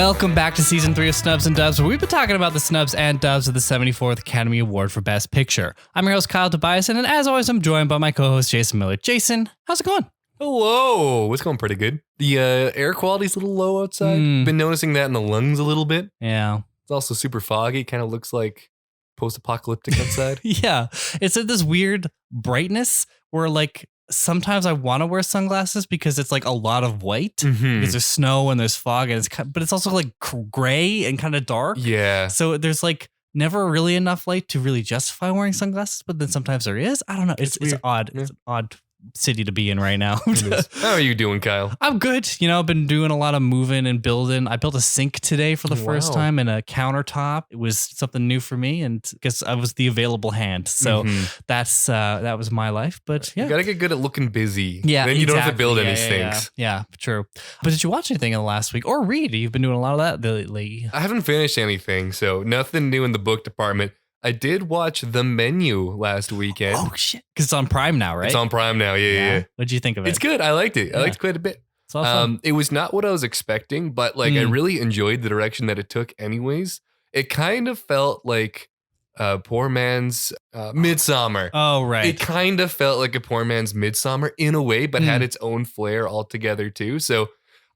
Welcome back to Season 3 of Snubs and Dubs, where we've been talking about the Snubs and Dubs of the 74th Academy Award for Best Picture. I'm your host, Kyle Tobiasen, and as always, I'm joined by my co-host, Jason Miller. Jason, how's it going? Hello. It's going pretty good. The air quality's a little low outside. Been noticing that in the lungs a little bit. Yeah. It's also super foggy. Kind of looks like post-apocalyptic outside. Yeah. It's at this weird brightness where, like, sometimes I want to wear sunglasses because it's like a lot of white because there's snow and there's fog and but it's also like gray and kind of dark. Yeah. So there's like never really enough light to really justify wearing sunglasses, but then sometimes there is. I don't know. It's odd. Yeah. It's an odd city to be in right now. How are you doing, Kyle? I'm good. You know, I've been doing a lot of moving and building. I built a sink today for the first time and a countertop. It was something new for me, and because I was the available hand. So that was my life. But yeah, you gotta get good at looking busy. Yeah, then you don't have to build any sinks. Yeah, true. But did you watch anything in the last week or read? You've been doing a lot of that lately. I haven't finished anything, so nothing new in the book department. I did watch The Menu last weekend. Oh, shit. Because it's on Prime now, right? It's on Prime now, yeah. What'd you think of it? It's good. I liked it. I liked it quite a bit. It's all fun. It was not what I was expecting, but like I really enjoyed the direction that it took anyways. It kind of felt like poor man's Midsummer. Oh, right. It kind of felt like a poor man's Midsummer in a way, but had its own flair altogether too. So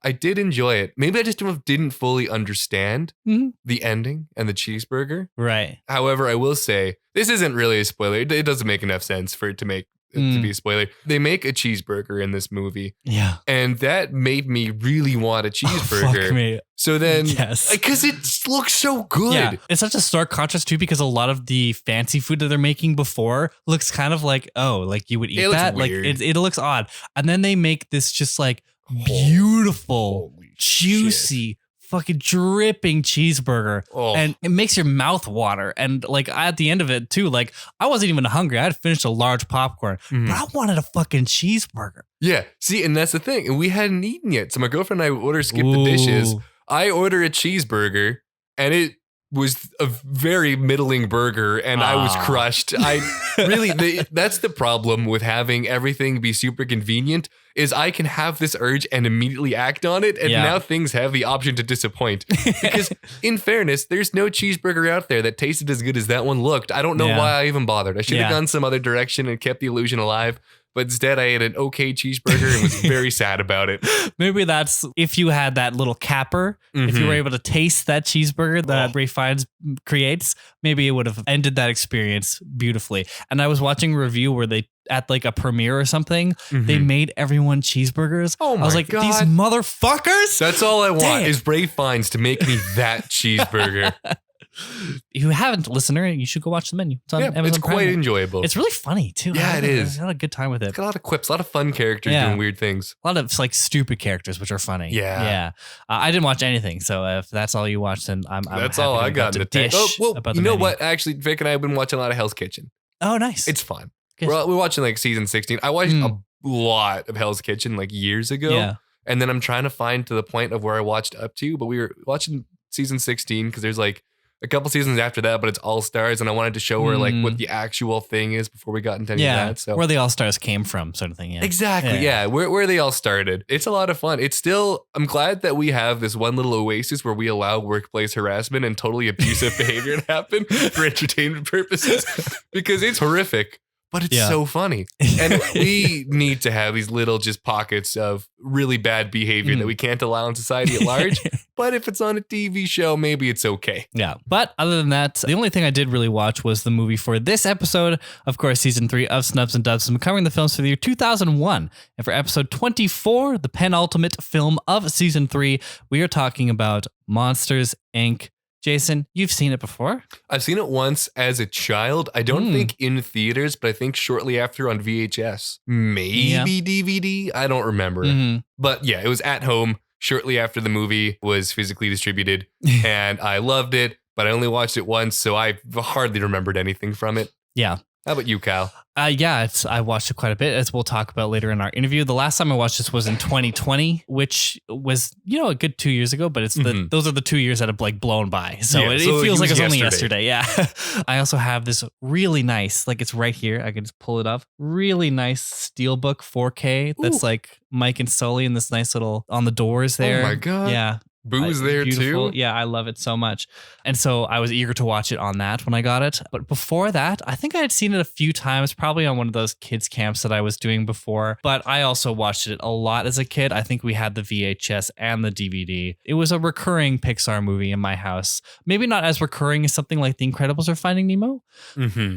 I did enjoy it. Maybe I just didn't fully understand the ending and the cheeseburger. Right. However, I will say this isn't really a spoiler. It doesn't make enough sense for it to make it to be a spoiler. They make a cheeseburger in this movie. Yeah. And that made me really want a cheeseburger. Oh, fuck me. So then, yes, because it looks so good. Yeah. It's such a stark contrast too, because a lot of the fancy food that they're making before looks kind of like, oh, like you would eat that. Like it looks odd. And then they make this just like beautiful, juicy, fucking dripping cheeseburger, and it makes your mouth water. And like at the end of it too, like I wasn't even hungry. I had finished a large popcorn, but I wanted a fucking cheeseburger. Yeah, see, and that's the thing. And we hadn't eaten yet, so my girlfriend and I ordered skip the dishes. I order a cheeseburger, and it was a very middling burger, and I was crushed. I really, that's the problem with having everything be super convenient, is I can have this urge and immediately act on it, and now things have the option to disappoint. Because in fairness, there's no cheeseburger out there that tasted as good as that one looked. I don't know why I even bothered. I should have gone some other direction and kept the illusion alive. But instead, I ate an okay cheeseburger and was very sad about it. Maybe that's if you had that little capper, if you were able to taste that cheeseburger that Ray Fiennes creates, maybe it would have ended that experience beautifully. And I was watching a review where they, at like a premiere or something, they made everyone cheeseburgers. Oh my God. I was like, these motherfuckers. That's all I want is Ray Fiennes to make me that cheeseburger. If you haven't, listener, you should go watch The Menu. It's on Amazon it's Prime. quite enjoyable. It's really funny too. Yeah, it is. I had a good time with it. It's got a lot of quips, a lot of fun characters doing weird things. A lot of like stupid characters, which are funny. Yeah. I didn't watch anything, so if that's all you watched, then I'm that's all I got in the tank. Oh, well, you know what? Actually, Vic and I have been watching a lot of Hell's Kitchen. Oh, nice. It's fun. We're watching like season 16. I watched a lot of Hell's Kitchen like years ago. Yeah. And then I'm trying to find to the point of where I watched up to, but we were watching season 16 because there's like a couple seasons after that, but it's All Stars, and I wanted to show her like what the actual thing is before we got into any of that. So where the All Stars came from, sort of thing. Yeah, exactly. Yeah, where they all started. It's a lot of fun. It's still. I'm glad that we have this one little oasis where we allow workplace harassment and totally abusive behavior to happen for entertainment purposes, because it's horrific. But it's so funny. And we need to have these little just pockets of really bad behavior that we can't allow in society at large. But if it's on a TV show, maybe it's okay. Yeah. But other than that, the only thing I did really watch was the movie for this episode. Of course, season 3 of Snubs and Dubs. I'm covering the films for the year 2001. And for episode 24, the penultimate film of season 3, we are talking about Monsters, Inc. Jason, you've seen it before? I've seen it once as a child. I don't think in theaters, but I think shortly after on VHS. Maybe DVD. I don't remember. But yeah, it was at home shortly after the movie was physically distributed. And I loved it, but I only watched it once, so I hardly remembered anything from it. Yeah. How about you, Kyle? I watched it quite a bit, as we'll talk about later in our interview. The last time I watched this was in 2020, which was, a good 2 years ago, but it's those are the 2 years that have like blown by. So it feels like it's only yesterday. Yeah. I also have this really nice, like it's right here. I can just pull it up. Really nice Steelbook 4K. That's like Mike and Sully and this nice little on the doors there. Oh my God. Yeah. Boo's there beautiful. too. Yeah, I love it so much. And so I was eager to watch it on that when I got it. But before that, I think I had seen it a few times, probably on one of those kids camps that I was doing before. But I also watched it a lot as a kid. I think we had the VHS and the DVD. It was a recurring Pixar movie in my house. Maybe not as recurring as something like The Incredibles or Finding Nemo.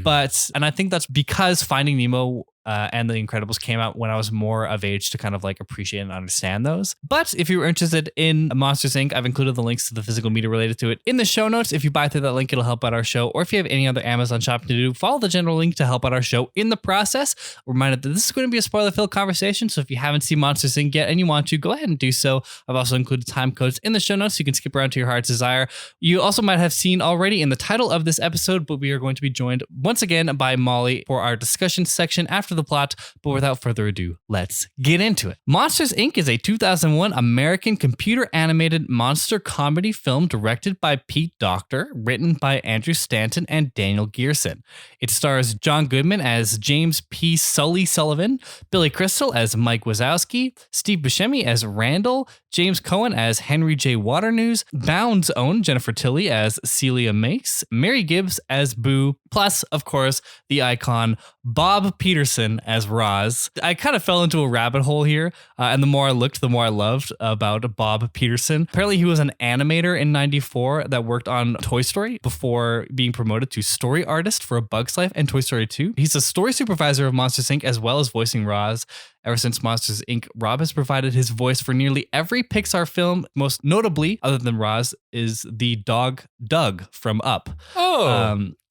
But, and I think that's because Finding Nemo and The Incredibles came out when I was more of age to kind of like appreciate and understand those. But if you were interested in Monsters, Inc., I've included the links to the physical media related to it in the show notes. If you buy through that link, it'll help out our show. Or if you have any other Amazon shopping to do, follow the general link to help out our show in the process. Reminded that this is going to be a spoiler-filled conversation, so if you haven't seen Monsters, Inc. yet and you want to, go ahead and do so. I've also included time codes in the show notes so you can skip around to your heart's desire. You also might have seen already in the title of this episode, but we are going to be joined once again by Molly for our discussion section after the plot. But without further ado, let's get into it. Monsters, Inc. is a 2001 American computer animated monster comedy film directed by Pete Docter, written by Andrew Stanton and Daniel Gearson. It stars John Goodman as James P. Sullivan, Billy Crystal as Mike Wazowski, Steve Buscemi as Randall, James Cohen as Henry J. Waternews, Bound's own Jennifer Tilly as Celia Makes, Mary Gibbs as Boo, plus, of course, the icon Bob Peterson as Roz. I kind of fell into a rabbit hole here, and the more I looked, the more I loved about Bob Peterson. Apparently, he was an animator in '94 that worked on Toy Story before being promoted to story artist for A Bug's Life and Toy Story 2. He's a story supervisor of Monsters, Inc., as well as voicing Roz. Ever since Monsters, Inc., Rob has provided his voice for nearly every Pixar film. Most notably, other than Roz, is the dog Doug from Up.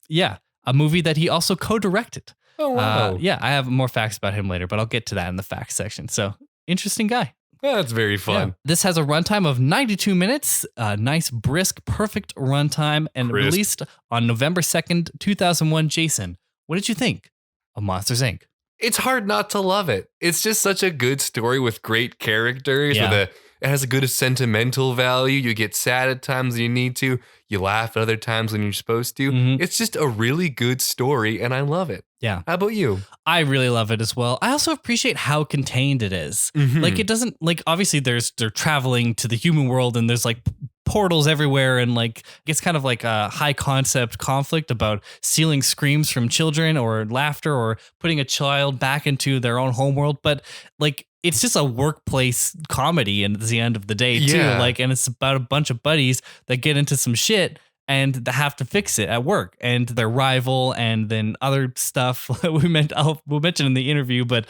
Yeah, a movie that he also co-directed. Oh, wow. Yeah, I have more facts about him later, but I'll get to that in the facts section. So, interesting guy. That's very fun. Yeah. This has a runtime of 92 minutes, nice, brisk, perfect runtime, and released on November 2nd, 2001. Jason, what did you think of Monsters, Inc.? It's hard not to love it. It's just such a good story with great characters. It has a good sentimental value. You get sad at times when you need to. You laugh at other times when you're supposed to. It's just a really good story, and I love it. Yeah. How about you? I really love it as well. I also appreciate how contained it is. Like, it doesn't, like, obviously they're traveling to the human world and there's like portals everywhere, and like it's kind of like a high concept conflict about stealing screams from children or laughter or putting a child back into their own homeworld. But like, it's just a workplace comedy, and at the end of the day too, like, and it's about a bunch of buddies that get into some shit and they have to fix it at work, and their rival, and then other stuff we'll mention in the interview, but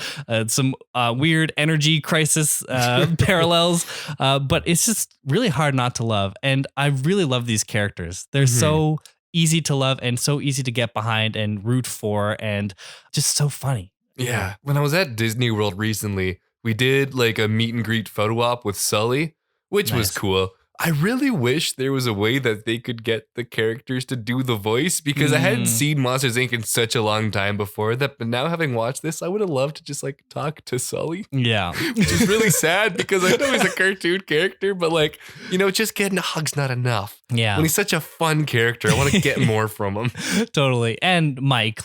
some weird energy crisis parallels. But it's just really hard not to love, and I really love these characters. They're so easy to love and so easy to get behind and root for, and just so funny. Yeah. When I was at Disney World recently, we did like a meet and greet photo op with Sully, which was cool. I really wish there was a way that they could get the characters to do the voice, because I hadn't seen Monsters, Inc. in such a long time before that. But now, having watched this, I would have loved to just like talk to Sully. Yeah. Which is really sad, because I know he's a cartoon character, but like, you know, just getting a hug's not enough. Yeah. When he's such a fun character, I want to get more from him. Totally. And Mike,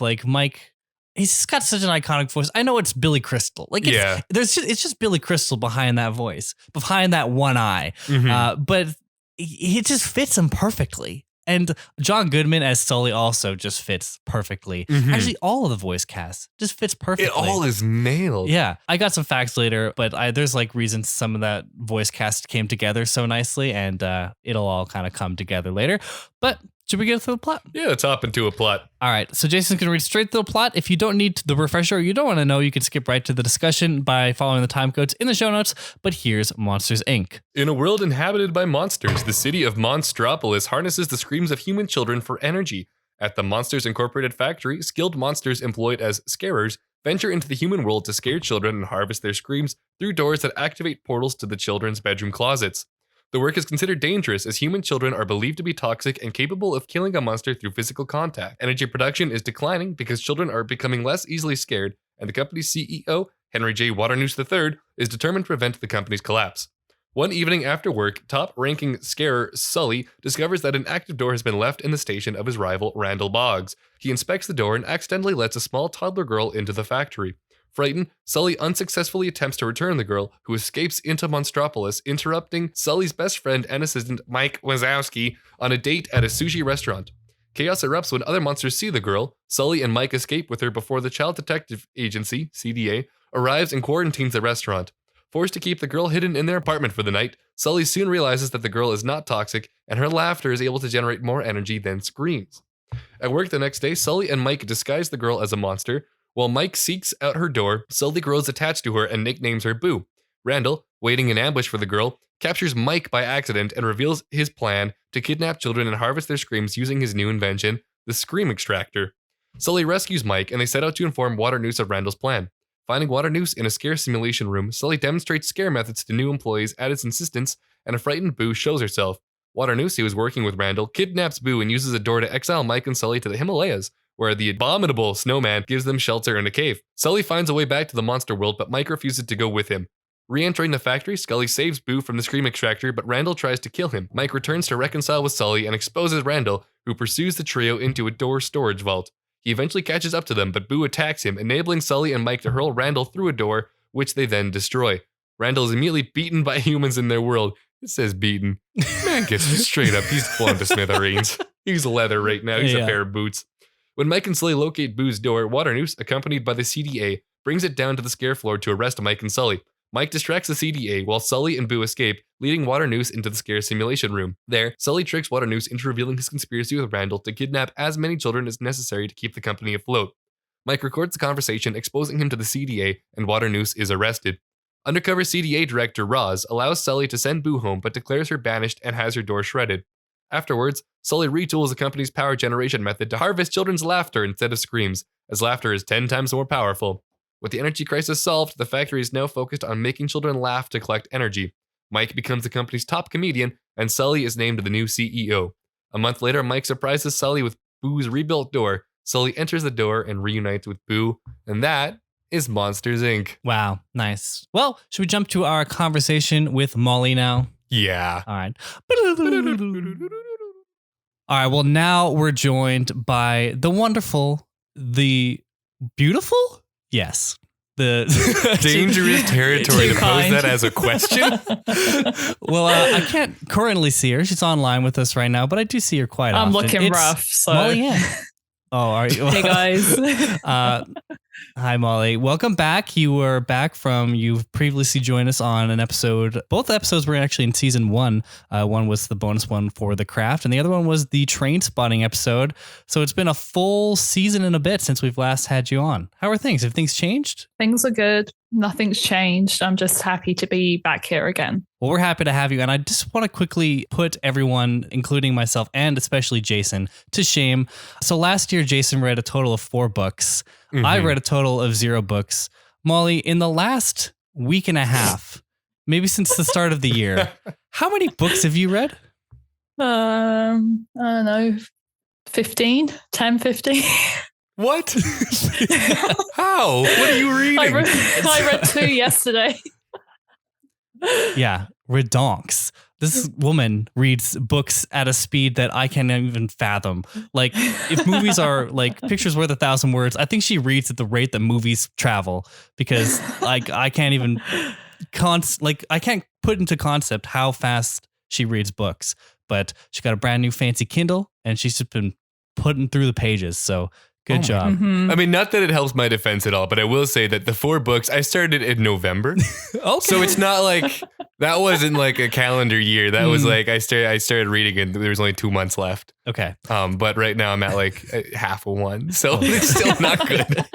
he's just got such an iconic voice. I know it's Billy Crystal. Like, it's just Billy Crystal behind that voice, behind that one eye. But it just fits him perfectly. And John Goodman as Sully also just fits perfectly. Actually, all of the voice cast just fits perfectly. It all is nailed. Yeah. I got some facts later, but there's like reasons some of that voice cast came together so nicely, and it'll all kind of come together later. But should we get through the plot? Yeah, let's hop into a plot. All right, so Jason's going to read straight to the plot. If you don't need the refresher, or you don't want to know, you can skip right to the discussion by following the time codes in the show notes. But here's Monsters, Inc. In a world inhabited by monsters, the city of Monstropolis harnesses the screams of human children for energy. At the Monsters Incorporated factory, skilled monsters employed as scarers venture into the human world to scare children and harvest their screams through doors that activate portals to the children's bedroom closets. The work is considered dangerous, as human children are believed to be toxic and capable of killing a monster through physical contact. Energy production is declining because children are becoming less easily scared, and the company's CEO, Henry J. Waternews III, is determined to prevent the company's collapse. One evening after work, top-ranking scarer Sully discovers that an active door has been left in the station of his rival, Randall Boggs. He inspects the door and accidentally lets a small toddler girl into the factory. Frightened, Sully unsuccessfully attempts to return the girl, who escapes into Monstropolis, interrupting Sully's best friend and assistant Mike Wazowski on a date at a sushi restaurant. Chaos erupts when other monsters see the girl. Sully and Mike escape with her before the Child Detective Agency, CDA, arrives and quarantines the restaurant. Forced to keep the girl hidden in their apartment for the night, Sully soon realizes that the girl is not toxic, and her laughter is able to generate more energy than screams. At work the next day, Sully and Mike disguise the girl as a monster. While Mike seeks out her door, Sully grows attached to her and nicknames her Boo. Randall, waiting in ambush for the girl, captures Mike by accident and reveals his plan to kidnap children and harvest their screams using his new invention, the Scream Extractor. Sully rescues Mike, and they set out to inform Waternoose of Randall's plan. Finding Waternoose in a scare simulation room, Sully demonstrates scare methods to new employees at his insistence, and a frightened Boo shows herself. Waternoose, who is working with Randall, kidnaps Boo and uses a door to exile Mike and Sully to the Himalayas, where the abominable snowman gives them shelter in a cave. Sully finds a way back to the monster world, but Mike refuses to go with him. Re-entering the factory, Scully saves Boo from the Scream Extractor, but Randall tries to kill him. Mike returns to reconcile with Sully and exposes Randall, who pursues the trio into a door storage vault. He eventually catches up to them, but Boo attacks him, enabling Sully and Mike to hurl Randall through a door, which they then destroy. Randall is immediately beaten by humans in their world. It says beaten. Man gets straight up. He's blown to smithereens. He's leather right now. He's a pair of boots. When Mike and Sully locate Boo's door, Waternoose, accompanied by the CDA, brings it down to the scare floor to arrest Mike and Sully. Mike distracts the CDA while Sully and Boo escape, leading Waternoose into the scare simulation room. There, Sully tricks Waternoose into revealing his conspiracy with Randall to kidnap as many children as necessary to keep the company afloat. Mike records the conversation, exposing him to the CDA, and Waternoose is arrested. Undercover CDA director Roz allows Sully to send Boo home, but declares her banished and has her door shredded. Afterwards, Sully retools the company's power generation method to harvest children's laughter instead of screams, as laughter is 10 times more powerful. With the energy crisis solved, the factory is now focused on making children laugh to collect energy. Mike becomes the company's top comedian, and Sully is named the new CEO. A month later, Mike surprises Sully with Boo's rebuilt door. Sully enters the door and reunites with Boo, and that is Monsters, Inc. Wow, nice. Well, should we jump to our conversation with Molly now? Yeah. All right. All right, well, now we're joined by the wonderful, the beautiful? Yes. The dangerous territory to pose that as a question. Well, I can't currently see her. She's online with us right now, but I do see her quite often. I'm looking rough, so. Molly Ann. Oh, are you? Hey, guys. Hi, Molly. Welcome back. You've previously joined us on an episode. Both episodes were actually in season 1. One was the bonus one for The Craft, and the other one was the train spotting episode. So it's been a full season and a bit since we've last had you on. How are things? Have things changed? Things are good. Nothing's changed. I'm just happy to be back here again. Well, we're happy to have you. And I just want to quickly put everyone, including myself and especially Jason, to shame. So last year, Jason read a total of 4 books. Mm-hmm. I read a total of 0 books. Molly, in the last week and a half, maybe since the start of the year, how many books have you read? I don't know, 15. What? How? What are you reading? I read 2 yesterday. Yeah, redonks. This woman reads books at a speed that I can't even fathom. Like, if movies are like pictures worth 1,000 words, I think she reads at the rate that movies travel, because like I can't even I can't put into concept how fast she reads books. But she got a brand new fancy Kindle, and she's just been putting through the pages. So good job. Mm-hmm. I mean, not that it helps my defense at all, but I will say that the 4 books, I started in November. Okay. So it's not like, that wasn't like a calendar year. That was like, I started reading and there was only 2 months left. Okay. But right now I'm at like half of one. So it's still not good.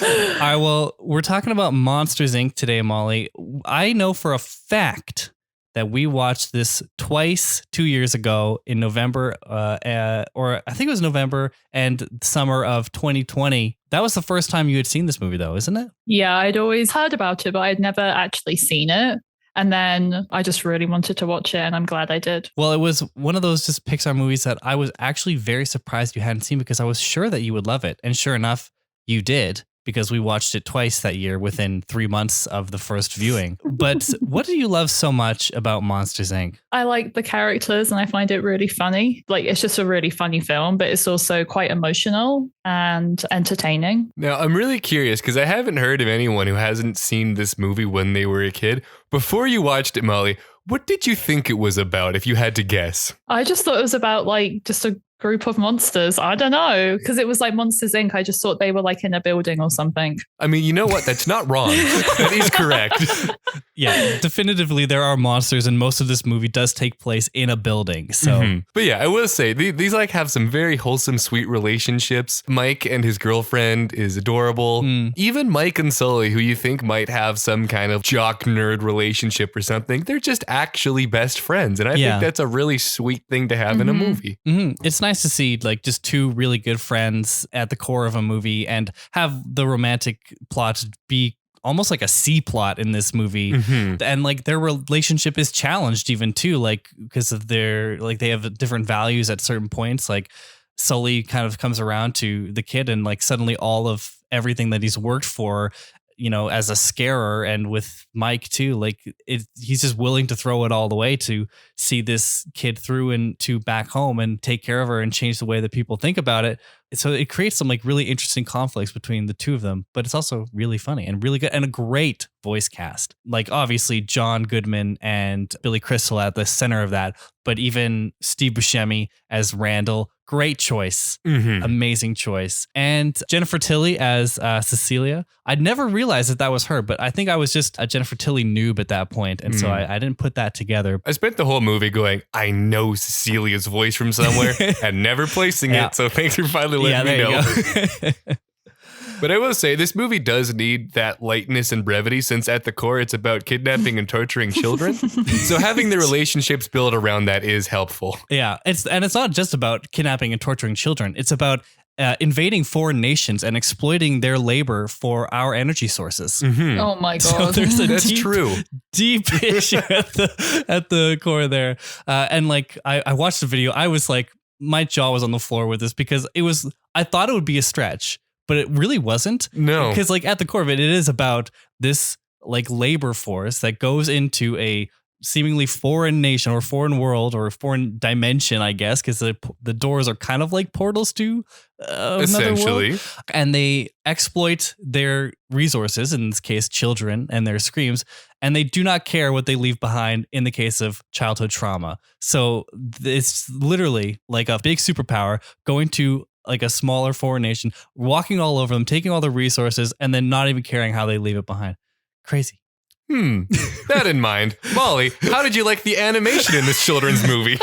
All right. Well, we're talking about Monsters, Inc. today, Molly. I know for a fact that we watched this twice 2 years ago in November, or I think it was November and summer of 2020. That was the first time you had seen this movie, though, isn't it? Yeah, I'd always heard about it, but I'd never actually seen it. And then I just really wanted to watch it, and I'm glad I did. Well, it was one of those just Pixar movies that I was actually very surprised you hadn't seen, because I was sure that you would love it. And sure enough, you did, because we watched it twice that year within 3 months of the first viewing. But what do you love so much about Monsters, Inc.? I like the characters and I find it really funny. Like, it's just a really funny film, but it's also quite emotional and entertaining. Now, I'm really curious because I haven't heard of anyone who hasn't seen this movie when they were a kid. Before you watched it, Molly, what did you think it was about, if you had to guess? I just thought it was about like just a group of monsters. I don't know, because it was like Monsters Inc. I just thought they were like in a building or something. I mean, you know what? That's not wrong. That is correct. Yeah, definitively there are monsters, and most of this movie does take place in a building. So, But yeah, I will say these like have some very wholesome, sweet relationships. Mike and his girlfriend is adorable. Even Mike and Sully, who you think might have some kind of jock nerd relationship or something, they're just actually best friends, and I think that's a really sweet thing to have in a movie. It's nice to see like just two really good friends at the core of a movie and have the romantic plot be almost like a C plot in this movie. And like their relationship is challenged even too, like because of their, like they have different values at certain points. Like Sully kind of comes around to the kid and like suddenly all of everything that he's worked for, you know, as a scarer, and with Mike too, like he's just willing to throw it all away to see this kid through and to back home and take care of her and change the way that people think about it. So it creates some like really interesting conflicts between the two of them, but it's also really funny and really good and a great voice cast. Like obviously John Goodman and Billy Crystal at the center of that, but even Steve Buscemi as Randall, great choice. Amazing choice. And Jennifer Tilly as Cecilia. I'd never realized that was her, but I think I was just a Jennifer Tilly noob at that point, and so I didn't put that together. I spent the whole movie going, I know Cecilia's voice from somewhere and never placing it, so thanks for finally letting me know. But I will say, this movie does need that lightness and brevity, since at the core it's about kidnapping and torturing children. So having the relationships built around that is helpful. Yeah, it's not just about kidnapping and torturing children. It's about invading foreign nations and exploiting their labor for our energy sources. Oh my God. So there's a That's true. deep issue at the core there. And like, I watched the video. I was like, my jaw was on the floor with this because I thought it would be a stretch, but it really wasn't. No. Because like at the core of it, it is about this like labor force that goes into a seemingly foreign nation or foreign world or foreign dimension, I guess, because the doors are kind of like portals to another world. And they exploit their resources, in this case, children and their screams, and they do not care what they leave behind in the case of childhood trauma. So it's literally like a big superpower going to like a smaller foreign nation, walking all over them, taking all the resources, and then not even caring how they leave it behind. Crazy. That in mind, Molly, how did you like the animation in this children's movie?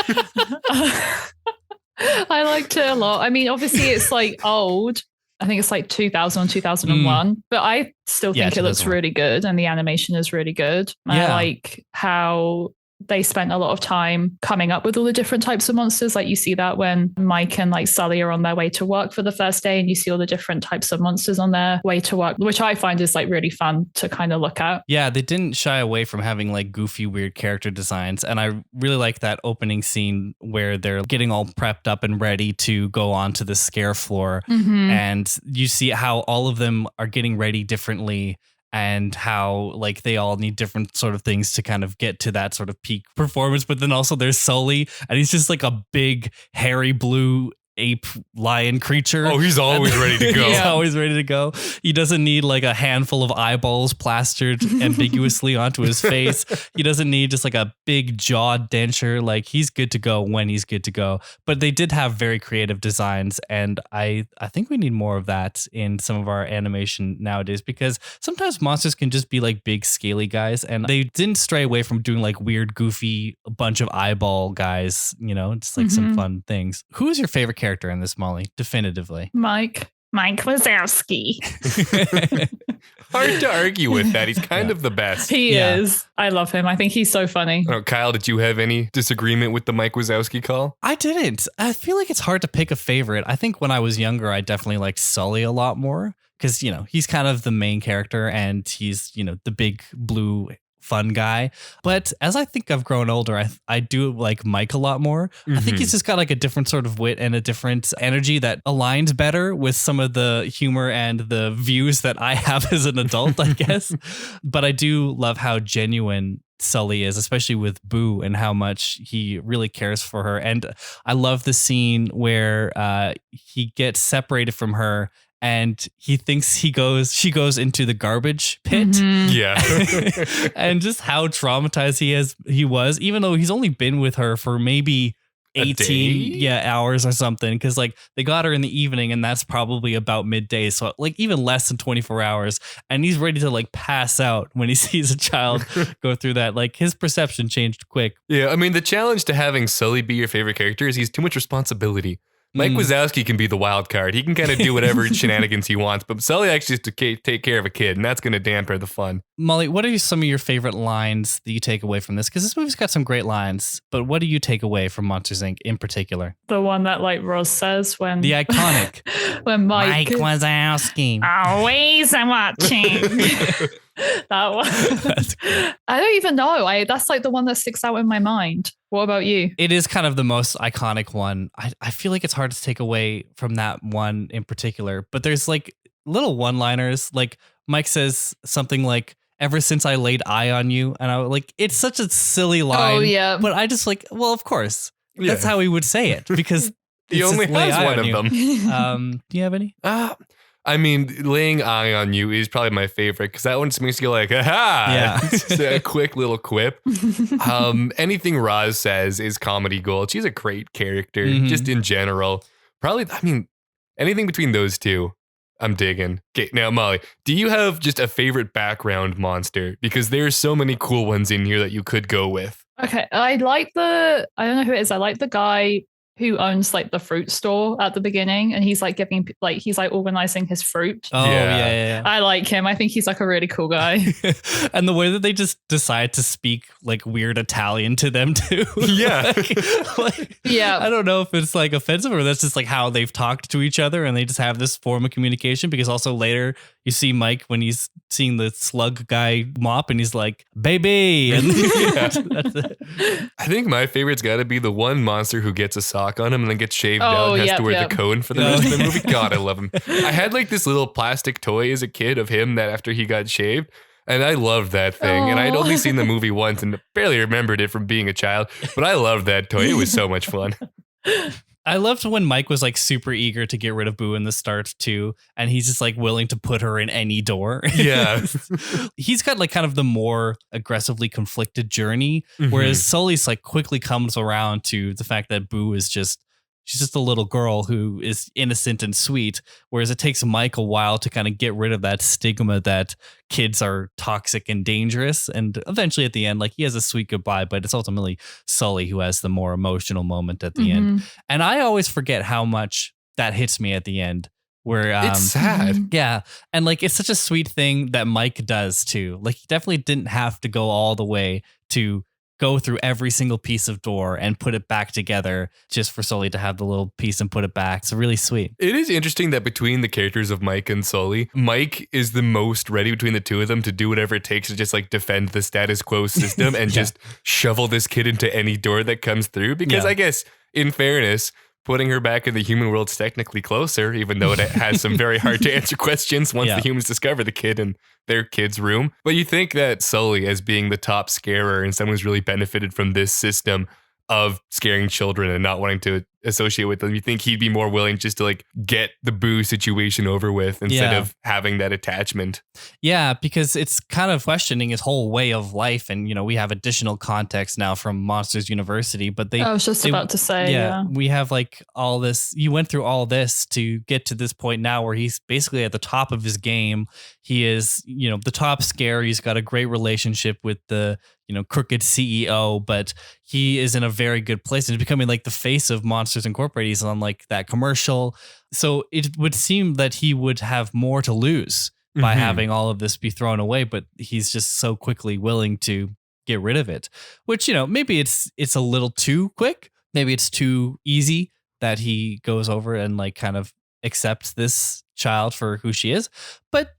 I liked it a lot. I mean, obviously it's like old. I think it's like 2000, 2001, but I still think it looks really good and the animation is really good. I like how they spent a lot of time coming up with all the different types of monsters. Like you see that when Mike and like Sully are on their way to work for the first day, and you see all the different types of monsters on their way to work, which I find is like really fun to kind of look at. Yeah, they didn't shy away from having like goofy, weird character designs. And I really like that opening scene where they're getting all prepped up and ready to go on to the scare floor. And you see how all of them are getting ready differently, and how like they all need different sort of things to kind of get to that sort of peak performance. But then also there's Sully, and he's just like a big hairy blue ape lion creature. Oh, he's always ready to go. He's always ready to go. He doesn't need like a handful of eyeballs plastered ambiguously onto his face. He doesn't need just like a big jaw denture. Like he's good to go when he's good to go. But they did have very creative designs, and I think we need more of that in some of our animation nowadays, because sometimes monsters can just be like big scaly guys, and they didn't stray away from doing like weird goofy bunch of eyeball guys, you know, just like some fun things. Who is your favorite character in this, Molly? Definitively. Mike Wazowski. Hard to argue with that. He's kind of the best. He is. I love him. I think he's so funny. Oh, Kyle, did you have any disagreement with the Mike Wazowski call? I didn't. I feel like it's hard to pick a favorite. I think when I was younger, I definitely liked Sully a lot more because, you know, he's kind of the main character, and he's, you know, the big blue fun guy. But as I think I've grown older, I do like Mike a lot more. I think he's just got like a different sort of wit and a different energy that aligns better with some of the humor and the views that I have as an adult, I guess. But I do love how genuine Sully is, especially with Boo, and how much he really cares for her. And I love the scene where he gets separated from her and he thinks she goes into the garbage pit. Yeah. And just how traumatized he was, even though he's only been with her for maybe 18 hours or something, because like they got her in the evening and that's probably about midday, so like even less than 24 hours, and he's ready to like pass out when he sees a child go through that. Like his perception changed quick. Yeah, I mean the challenge to having Sully be your favorite character is he's too much responsibility. Mike Wazowski can be the wild card. He can kind of do whatever shenanigans he wants, but Sully actually has to take care of a kid, and that's going to dampen the fun. Molly, what are some of your favorite lines that you take away from this? Because this movie's got some great lines, but what do you take away from Monsters, Inc. in particular? The one that like Roz says when... The iconic. when Mike Wazowski. Always I'm watching. That one. I don't even know. That's like the one that sticks out in my mind. What about you? It is kind of the most iconic one. I feel like it's hard to take away from that one in particular, but there's like little one-liners. Like Mike says something like, "Ever since I laid eye on you," and I was like, it's such a silly line. Oh yeah, but I just like, well, of course, that's how he would say it, because he only has one of them. Do you have any? I mean, laying eye on you is probably my favorite, because that one just makes you go like, aha! Yeah. Just a quick little quip. Anything Roz says is comedy gold. She's a great character, just in general. Probably, I mean, anything between those two, I'm digging. Okay, now Molly, do you have just a favorite background monster? Because there's so many cool ones in here that you could go with. Okay, I don't know who it is. I like the guy who owns like the fruit store at the beginning, and he's like he's organizing his fruit. Oh yeah. I like him. I think he's like a really cool guy. And the way that they just decide to speak like weird Italian to them too. Yeah. Yeah. I don't know if it's like offensive or that's just like how they've talked to each other, and they just have this form of communication, because also later you see Mike when he's seeing the slug guy mop and he's like, "Baby." And that's it. I think my favorite's got to be the one monster who gets a sock on him and then gets shaved down and has to wear the cone for the rest of the movie. God, I love him. I had like this little plastic toy as a kid of him that after he got shaved, and I loved that thing. And I'd only seen the movie once and barely remembered it from being a child, but I loved that toy. It was so much fun. I loved when Mike was like super eager to get rid of Boo in the start too, and he's just like willing to put her in any door. Yeah. He's got like kind of the more aggressively conflicted journey, whereas Sully's like quickly comes around to the fact that Boo is she's just a little girl who is innocent and sweet, whereas it takes Mike a while to kind of get rid of that stigma that kids are toxic and dangerous. And eventually at the end, like he has a sweet goodbye, but it's ultimately Sully who has the more emotional moment at the end. And I always forget how much that hits me at the end, where it's sad. Yeah. And like, it's such a sweet thing that Mike does too. Like he definitely didn't have to go all the way to go through every single piece of door and put it back together just for Sully to have the little piece and put it back. It's really sweet. It is interesting that between the characters of Mike and Sully, Mike is the most ready between the two of them to do whatever it takes to just like defend the status quo system and just shovel this kid into any door that comes through. Because I guess in fairness, putting her back in the human world's technically closer, even though it has some very hard to answer questions once the humans discover the kid in their kid's room. But you think that Sully, as being the top scarer and someone who's really benefited from this system of scaring children and not wanting to associate with them, you think he'd be more willing just to like get the Boo situation over with instead of having that attachment. Yeah, because it's kind of questioning his whole way of life. And, you know, we have additional context now from Monsters University, but I was just about to say, we have like all this, you went through all this to get to this point now where he's basically at the top of his game. He is, you know, the top scare. He's got a great relationship with the, you know, crooked CEO, but he is in a very good place and he's becoming like the face of Monsters Incorporated. He's on like that commercial. So it would seem that he would have more to lose by having all of this be thrown away, but he's just so quickly willing to get rid of it, which, you know, maybe it's a little too quick. Maybe it's too easy that he goes over and like kind of accepts this child for who she is. But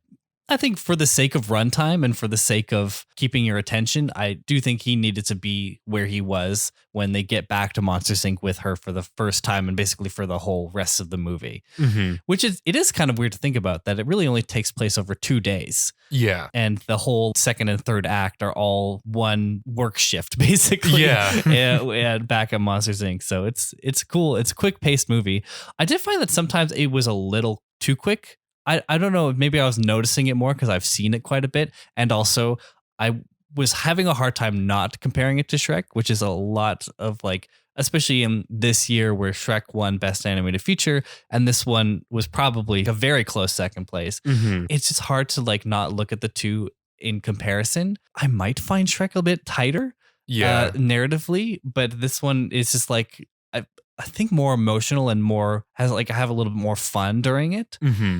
I think for the sake of runtime and for the sake of keeping your attention, I do think he needed to be where he was when they get back to Monsters Inc. with her for the first time and basically for the whole rest of the movie. Which it is kind of weird to think about that it really only takes place over 2 days. Yeah. And the whole second and third act are all one work shift, basically. Yeah. and back at Monsters Inc. So it's cool. It's a quick paced movie. I did find that sometimes it was a little too quick. I don't know, maybe I was noticing it more because I've seen it quite a bit. And also I was having a hard time not comparing it to Shrek, which is a lot of like, especially in this year where Shrek won Best Animated Feature. And this one was probably a very close second place. It's just hard to like not look at the two in comparison. I might find Shrek a bit tighter narratively, but this one is just like, I think more emotional and more has like I have a little bit more fun during it.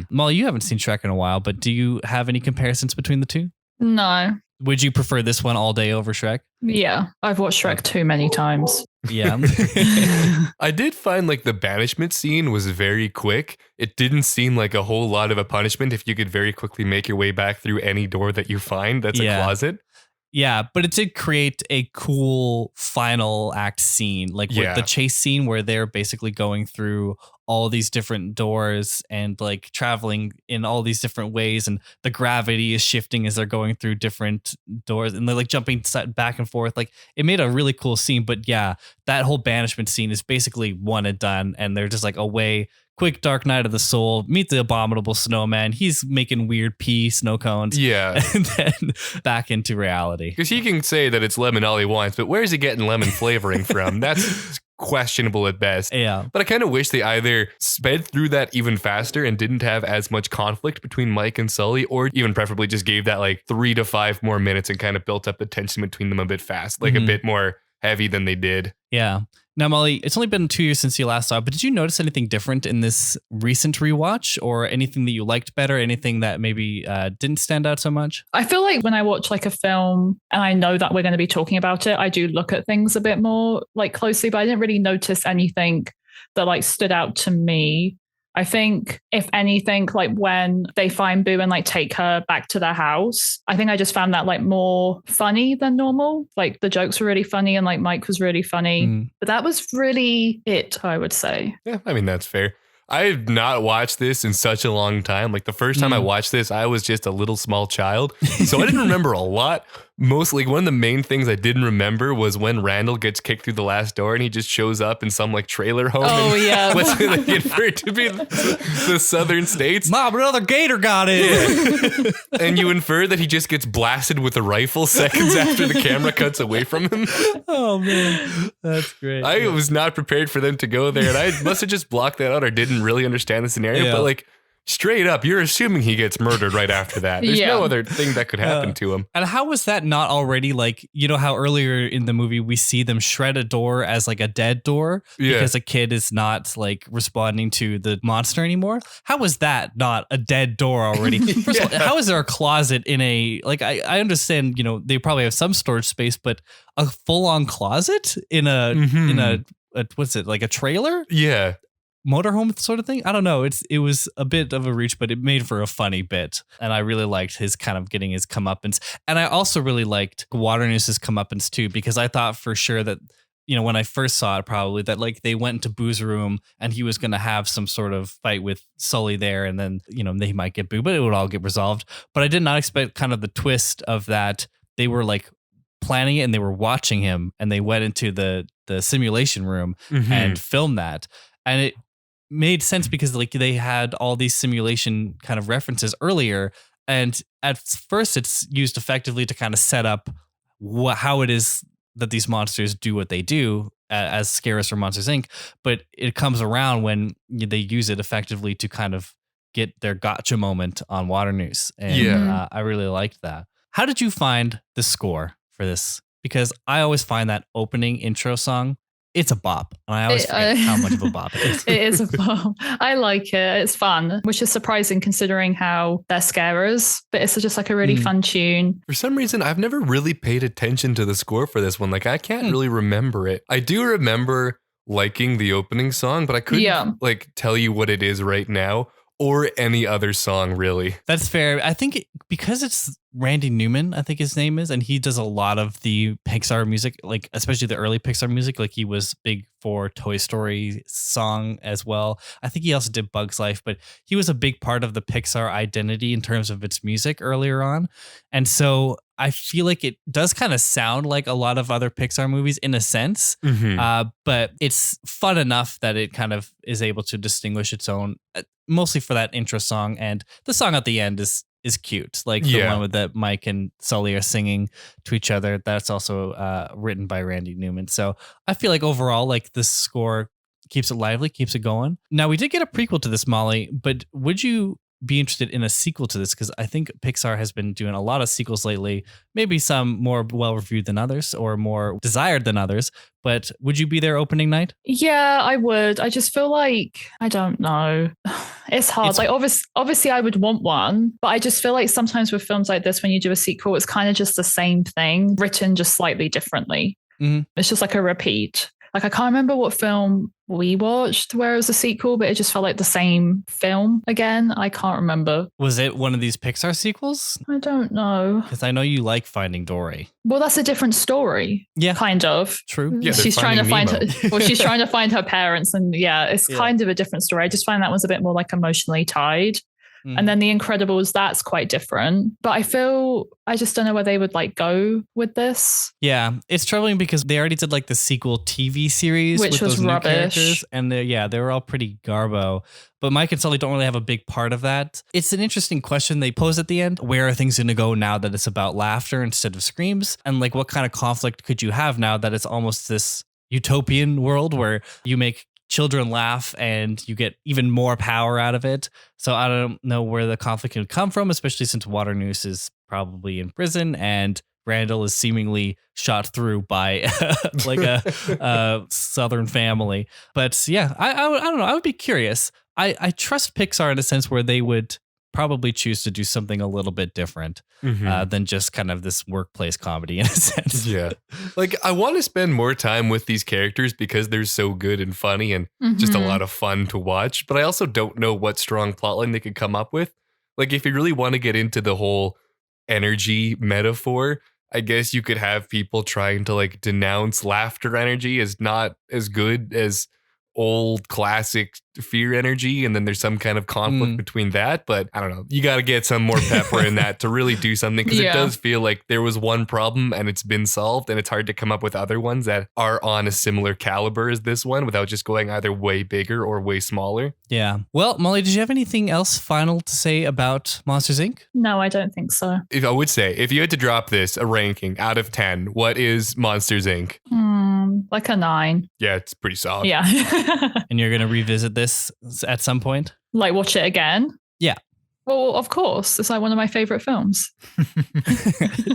Molly, you haven't seen Shrek in a while, but do you have any comparisons between the two? No. Would you prefer this one all day over Shrek? Yeah, I've watched Shrek too many times. Yeah. I did find like the banishment scene was very quick. It didn't seem like a whole lot of a punishment if you could very quickly make your way back through any door that you find that's a closet. Yeah, but it did create a cool final act scene, like with the chase scene where they're basically going through all these different doors and like traveling in all these different ways, and the gravity is shifting as they're going through different doors, and they're like jumping back and forth. Like it made a really cool scene. But yeah, that whole banishment scene is basically one and done, and they're just like away. Quick dark night of the soul, meet the abominable snowman. He's making weird pea snow cones. Yeah. And then back into reality. Because he can say that it's lemon all he wants, but where's he getting lemon flavoring from? That's questionable at best. Yeah. But I kind of wish they either sped through that even faster and didn't have as much conflict between Mike and Sully, or even preferably just gave that like 3 to 5 more minutes and kind of built up the tension between them a bit fast, like a bit more heavy than they did. Yeah. Now, Molly, it's only been 2 years since you last saw it, but did you notice anything different in this recent rewatch, or anything that you liked better, anything that maybe didn't stand out so much? I feel like when I watch like a film and I know that we're going to be talking about it, I do look at things a bit more like closely, but I didn't really notice anything that like stood out to me. I think if anything, like when they find Boo and like take her back to their house, I think I just found that like more funny than normal. Like the jokes were really funny and like Mike was really funny, but that was really it, I would say. Yeah, I mean, that's fair. I've not watched this in such a long time. Like the first time I watched this, I was just a little small child. So I didn't remember a lot. Mostly one of the main things I didn't remember was when Randall gets kicked through the last door and he just shows up in some like trailer home. Oh, yeah. What's like inferred to be the southern states. Mom, another gator got in. Yeah. And you infer that he just gets blasted with a rifle seconds after the camera cuts away from him. Oh, man. That's great. I was not prepared for them to go there, and I must have just blocked that out or didn't really understand the scenario. But like, straight up, you're assuming he gets murdered right after that. There's no other thing that could happen to him. And how was that not already like, you know how earlier in the movie we see them shred a door as like a dead door because a kid is not like responding to the monster anymore? How was that not a dead door already? First of all, how is there a closet in a, like, I understand, you know, they probably have some storage space, but a full-on closet in a what's it, like a trailer? Yeah. Motorhome sort of thing. I don't know. It was a bit of a reach, but it made for a funny bit. And I really liked his kind of getting his comeuppance. And I also really liked Waternoose's comeuppance too, because I thought for sure that, you know, when I first saw it, probably that like they went into Boo's room and he was going to have some sort of fight with Sully there. And then, you know, they might get Boo, but it would all get resolved. But I did not expect kind of the twist of that. They were like planning it and they were watching him and they went into the simulation room and filmed that. And it made sense because like they had all these simulation kind of references earlier, and at first it's used effectively to kind of set up how it is that these monsters do what they do as Scaris or Monsters Inc. But it comes around when they use it effectively to kind of get their gotcha moment on Waternoose, and I really liked that. How did you find the score for this? Because I always find that opening intro song, it's a bop. And I always forget how much of a bop it is. It is a bop. I like it. It's fun, which is surprising considering how they're scarers. But it's just like a really fun tune. For some reason, I've never really paid attention to the score for this one. Like, I can't really remember it. I do remember liking the opening song, but I couldn't like tell you what it is right now. or any other song, really. That's fair. I think because it's Randy Newman, I think his name is, and he does a lot of the Pixar music, like especially the early Pixar music. Like he was big for Toy Story song as well. I think he also did Bug's Life, but he was a big part of the Pixar identity in terms of its music earlier on. And so I feel like it does kind of sound like a lot of other Pixar movies in a sense, but it's fun enough that it kind of is able to distinguish its own, mostly for that intro song. And the song at the end is cute. Like the one with that Mike and Sully are singing to each other. That's also written by Randy Newman. So I feel like overall, like this score keeps it lively, keeps it going. Now we did get a prequel to this, Molly, but would you be interested in a sequel to this? Because I think Pixar has been doing a lot of sequels lately, maybe some more well-reviewed than others or more desired than others, but would you be there opening night? Yeah, I would. I just feel like, I don't know. It's hard. Like obviously I would want one, but I just feel like sometimes with films like this, when you do a sequel, it's kind of just the same thing written just slightly differently. It's just like a repeat. Like I can't remember what film we watched where it was a sequel, but it just felt like the same film again. I can't remember. Was it one of these Pixar sequels? I don't know. Because I know you like Finding Dory. Well, that's a different story. Yeah. Kind of. True. Yeah, she's trying to find her, she's trying to find her parents, and it's kind of a different story. I just find that one's a bit more like emotionally tied. And then The Incredibles, that's quite different. But I just don't know where they would like go with this. Yeah, it's troubling because they already did like the sequel TV series, which with was those rubbish. New characters, and they were all pretty garbo. But Mike and Sully don't really have a big part of that. It's an interesting question they pose at the end. Where are things going to go now that it's about laughter instead of screams? And like, what kind of conflict could you have now that it's almost this utopian world where you make children laugh and you get even more power out of it? So I don't know where the conflict can come from, especially since Waternoose is probably in prison and Randall is seemingly shot through by like a Southern family. But yeah, I don't know. I would be curious. I trust Pixar in a sense where they would probably choose to do something a little bit different than just kind of this workplace comedy in a sense. Yeah. Like I want to spend more time with these characters because they're so good and funny and just a lot of fun to watch. But I also don't know what strong plotline they could come up with. Like if you really want to get into the whole energy metaphor, I guess you could have people trying to like denounce laughter energy as not as good as old classic fear energy, and then there's some kind of conflict between that. But I don't know, you got to get some more pepper in that to really do something, because it does feel like there was one problem and it's been solved, and it's hard to come up with other ones that are on a similar caliber as this one without just going either way bigger or way smaller. Yeah. Well, Molly, did you have anything else final to say about Monsters, Inc? No, I don't think so. If I would say, if you had to drop this a ranking out of 10, what is Monsters, Inc? Like a 9. Yeah, it's pretty solid. Yeah. And you're going to revisit this at some point? Like watch it again? Yeah. Well, of course. It's like one of my favorite films.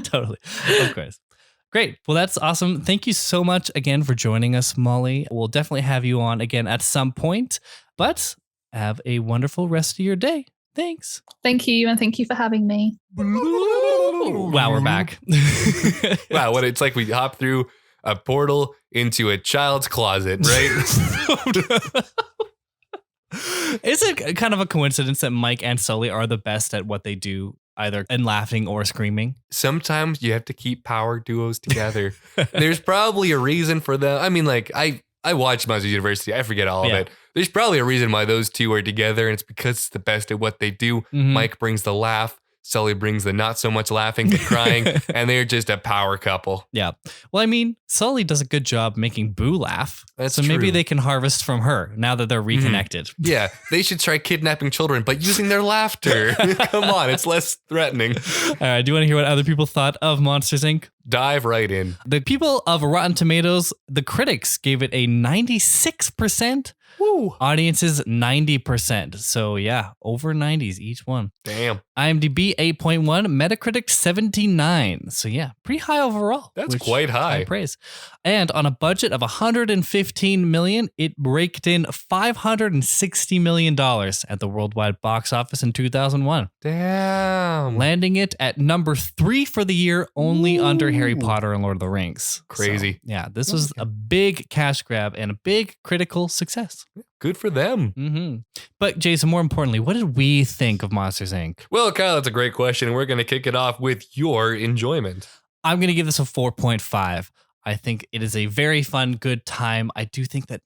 Totally. Of course. Great. Well, that's awesome. Thank you so much again for joining us, Molly. We'll definitely have you on again at some point, but have a wonderful rest of your day. Thanks. Thank you. And thank you for having me. Wow, we're back. Wow, what it's like we hop through a portal into a child's closet, right? Is it kind of a coincidence that Mike and Sully are the best at what they do, either in laughing or screaming? Sometimes you have to keep power duos together. There's probably a reason for that. I mean, like, I watched Monsters University. I forget all of it. There's probably a reason why those two are together, and it's because it's the best at what they do. Mike brings the laugh. Sully brings the not so much laughing but crying, and they're just a power couple. Yeah. Well, I mean, Sully does a good job making Boo laugh. That's so true. Maybe they can harvest from her now that they're reconnected. Yeah, they should try kidnapping children, but using their laughter. Come on, it's less threatening. All right, do you want to hear what other people thought of Monsters, Inc? Dive right in. The people of Rotten Tomatoes, the critics gave it a 96%. Woo. Audiences 90%. So yeah, over 90s each one. Damn. IMDb 8.1, Metacritic 79. So yeah, pretty high overall. That's quite high. High praise. And on a budget of $115 million, it raked in $560 million at the worldwide box office in 2001. Damn. Landing it at number 3 for the year, only under Harry Potter and Lord of the Rings. Crazy. So, yeah, this was a big cash grab and a big critical success. good for them. Mm-hmm. But Jason, more importantly, what did we think of Monsters, Inc.? Well, Kyle, that's a great question. And we're going to kick it off with your enjoyment. I'm going to give this a 4.5. I think it is a very fun, good time. I do think that